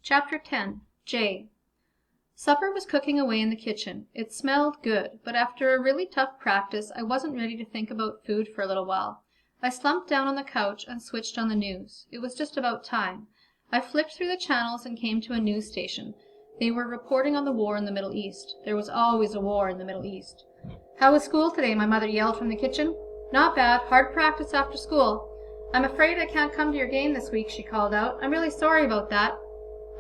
Chapter 10. Jay. Supper was cooking away in the kitchen. It smelled good, but after a really tough practice, I wasn't ready to think about food for a little while. I slumped down on the couch and switched on the news. It was just about time. I flipped through the channels and came to a news station. They were reporting on the war in the Middle East. There was always a war in the Middle East. "How was school today?" my mother yelled from the kitchen. "Not bad. Hard practice after school." "I'm afraid I can't come to your game this week," she called out. "I'm really sorry about that."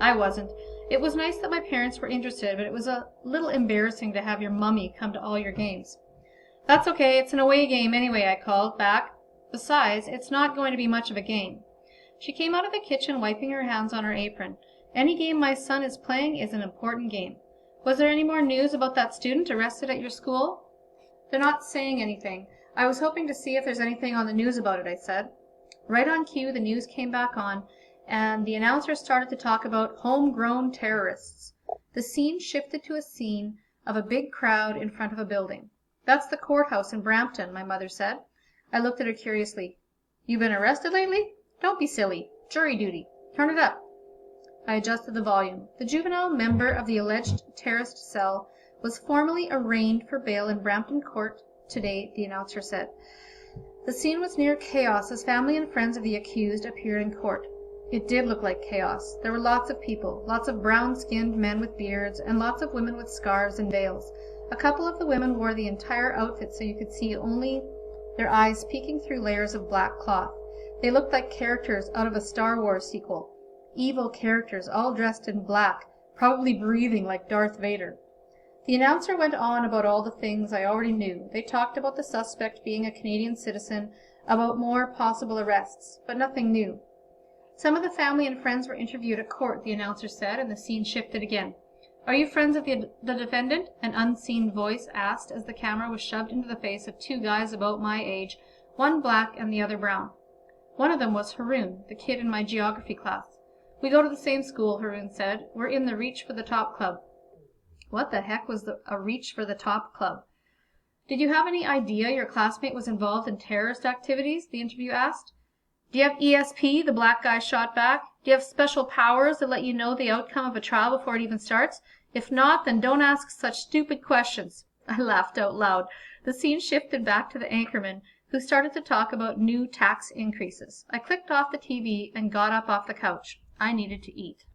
I wasn't. It was nice that my parents were interested, but it was a little embarrassing to have your mummy come to all your games. "That's okay. It's an away game anyway," I called back. "Besides, it's not going to be much of a game." She came out of the kitchen wiping her hands on her apron. "Any game my son is playing is an important game. Was there any more news about that student arrested at your school?" "They're not saying anything. I was hoping to see if there's anything on the news about it," I said. Right on cue, the news came back on, and the announcer started to talk about homegrown terrorists. The scene shifted to a scene of a big crowd in front of a building. "That's the courthouse in Brampton," my mother said. I looked at her curiously. "You been arrested lately? Don't be silly. Jury duty. Turn it up." I adjusted the volume. The juvenile member of the alleged terrorist cell was formally arraigned for bail in Brampton Court today, the announcer said. The scene was near chaos as family and friends of the accused appeared in court. It did look like chaos. There were lots of people, lots of brown-skinned men with beards, and lots of women with scarves and veils. A couple of the women wore the entire outfit so you could see only their eyes peeking through layers of black cloth. They looked like characters out of a Star Wars sequel. Evil characters, all dressed in black, probably breathing like Darth Vader. The announcer went on about all the things I already knew. They talked about the suspect being a Canadian citizen, about more possible arrests, but nothing new. Some of the family and friends were interviewed at court, the announcer said, and the scene shifted again. "Are you friends of the defendant?" an unseen voice asked as the camera was shoved into the face of two guys about my age, one black and the other brown. One of them was Haroon, the kid in my geography class. "We go to the same school," Haroon said. "We're in the Reach for the Top club." What the heck was a Reach for the Top club? "Did you have any idea your classmate was involved in terrorist activities?" the interview asked. "Do you have ESP?" the black guy shot back. "Do you have special powers that let you know the outcome of a trial before it even starts? If not, then don't ask such stupid questions." I laughed out loud. The scene shifted back to the anchorman, who started to talk about new tax increases. I clicked off the TV and got up off the couch. I needed to eat.